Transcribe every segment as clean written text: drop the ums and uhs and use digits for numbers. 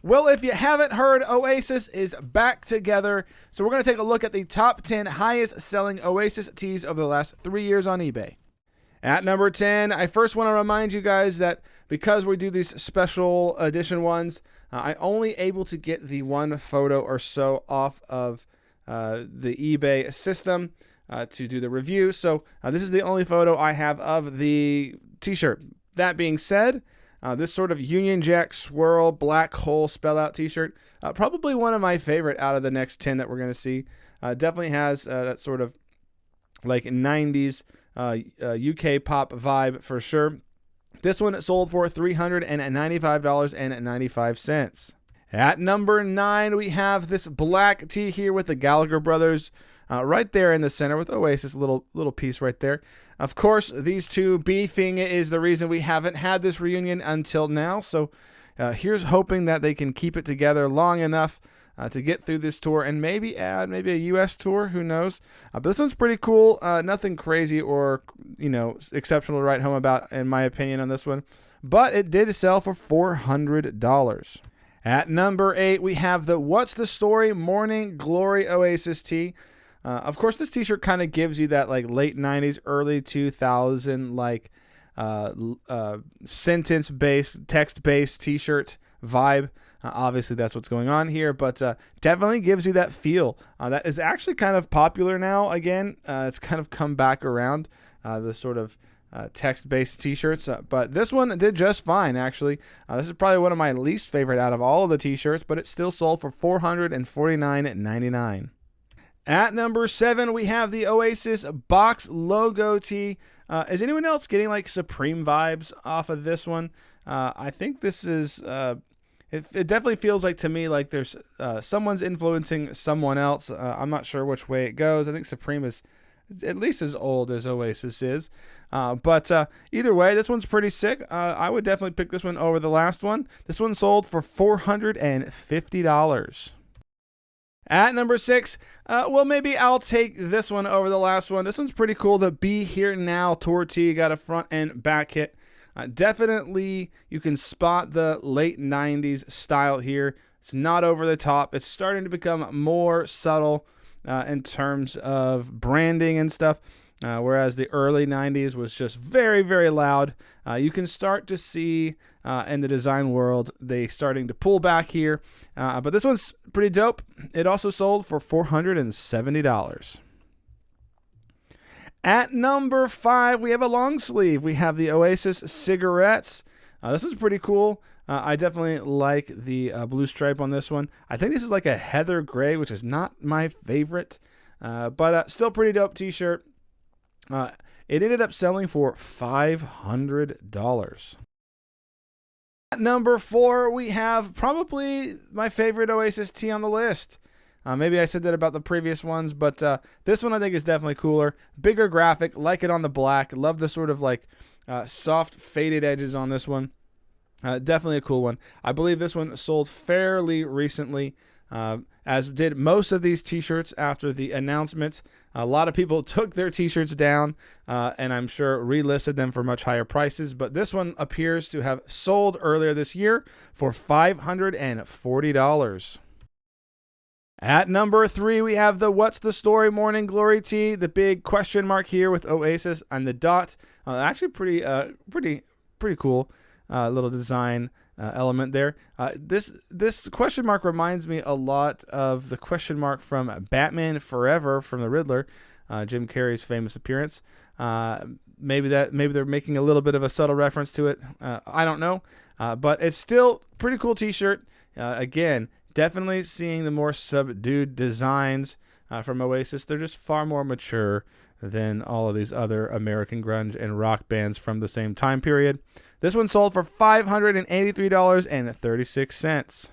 Well, if you haven't heard, Oasis is back together. So we're going to take a look at the top 10 highest selling Oasis tees over the last 3 years on eBay. At number 10, I first want to remind you guys that because we do these special edition ones, I'm only able to get the one photo or so off of the eBay system to do the review. So this is the only photo I have of the t-shirt. That being said, this sort of Union Jack swirl black hole spell out t-shirt, probably one of my favorite out of the next 10 that we're going to see. Definitely has that sort of like 90s UK pop vibe for sure. This one sold for $395.95. At number 9, we have this black tee here with the Gallagher brothers right there in the center with Oasis, little piece right there. Of course, these two beefing is the reason we haven't had this reunion until now. So here's hoping that they can keep it together long enough to get through this tour and maybe add a U.S. tour. Who knows? But this one's pretty cool. Nothing crazy or exceptional to write home about, in my opinion, on this one. But it did sell for $400. At number 8, we have the What's the Story Morning Glory Oasis tee. Of course, this t-shirt kind of gives you that like late 90s, early 2000 like sentence-based, text-based t-shirt vibe. Obviously, that's what's going on here, but definitely gives you that feel. That is actually kind of popular now again. It's kind of come back around, the sort of text-based t-shirts. But this one did just fine, actually. This is probably one of my least favorite out of all of the t-shirts, but it still sold for $449.99. At number 7, we have the Oasis box logo tee. Is anyone else getting like Supreme vibes off of this one? I think this is... It definitely feels like to me like there's someone's influencing someone else. I'm not sure which way it goes. I think Supreme is at least as old as Oasis is. But either way, this one's pretty sick. I would definitely pick this one over the last one. This one sold for $450. At number 6, well, maybe I'll take this one over the last one. This one's pretty cool. The Be Here Now tour tee got a front and back hit. Definitely, you can spot the late 90s style here. It's not over the top. It's starting to become more subtle in terms of branding and stuff, whereas the early 90s was just very, very loud. You can start to see in the design world they starting to pull back here, but this one's pretty dope. It also sold for $470. At number 5, we have a long sleeve. We have the Oasis cigarettes. This is pretty cool. I definitely like the blue stripe on this one. I think this is like a heather gray, which is not my favorite, but still pretty dope t-shirt. It ended up selling for $500. At number 4, we have probably my favorite Oasis tee on the list. Maybe I said that about the previous ones, but this one I think is definitely cooler. Bigger graphic, like it on the black. Love the sort of like soft faded edges on this one. Definitely a cool one. I believe this one sold fairly recently, as did most of these t-shirts after the announcement. A lot of people took their t-shirts down, and I'm sure relisted them for much higher prices, but this one appears to have sold earlier this year for $540. At number 3, we have the What's the Story Morning Glory tee, the big question mark here with Oasis and the dot. Actually pretty cool little design element there. This question mark reminds me a lot of the question mark from Batman Forever from the Riddler, Jim Carrey's famous appearance. Maybe they're making a little bit of a subtle reference to it. I don't know, but it's still pretty cool t-shirt. Again, definitely seeing the more subdued designs from Oasis. They're just far more mature than all of these other American grunge and rock bands from the same time period. This one sold for $583.36.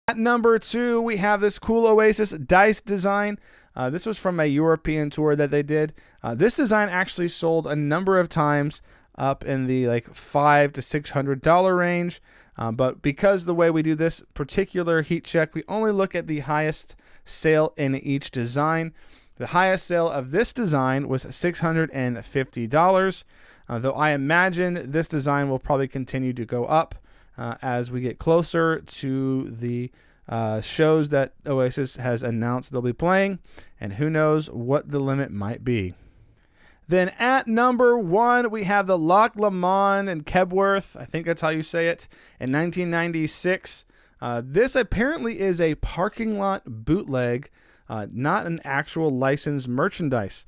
At number 2, we have this cool Oasis dice design. This was from a European tour that they did. This design actually sold a number of times up in the like $500 to $600 range. But because the way we do this particular heat check, we only look at the highest sale in each design. The highest sale of this design was $650, though I imagine this design will probably continue to go up as we get closer to the shows that Oasis has announced they'll be playing, and who knows what the limit might be. Then at number 1, we have the Loch Lomond in Kebworth. I think that's how you say it. In 1996. This apparently is a parking lot bootleg, not an actual licensed merchandise.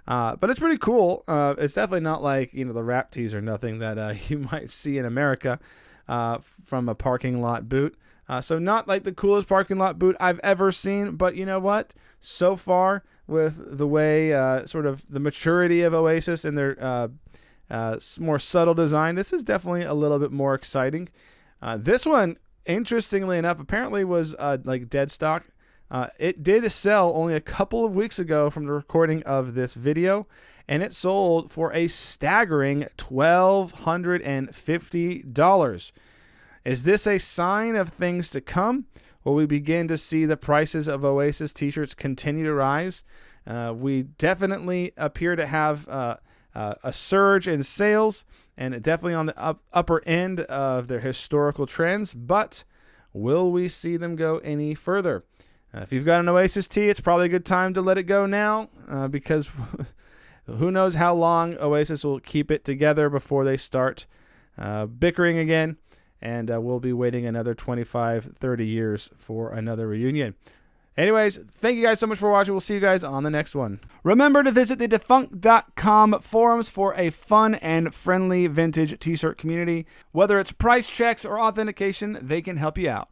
But it's pretty cool. It's definitely not like, the rap tees or nothing that you might see in America from a parking lot boot. So not like the coolest parking lot boot I've ever seen, but you know what? So far, with the way sort of the maturity of Oasis and their more subtle design, this is definitely a little bit more exciting. This one, interestingly enough, apparently was like dead stock. It did sell only a couple of weeks ago from the recording of this video, and it sold for a staggering $1,250. Is this a sign of things to come? Will we begin to see the prices of Oasis t-shirts continue to rise? We definitely appear to have a surge in sales, and definitely on the upper end of their historical trends, but will we see them go any further? If you've got an Oasis tee, it's probably a good time to let it go now, because who knows how long Oasis will keep it together before they start bickering again, and we'll be waiting another 25, 30 years for another reunion. Anyways, thank you guys so much for watching. We'll see you guys on the next one. Remember to visit the defunct.com forums for a fun and friendly vintage t-shirt community. Whether it's price checks or authentication, they can help you out.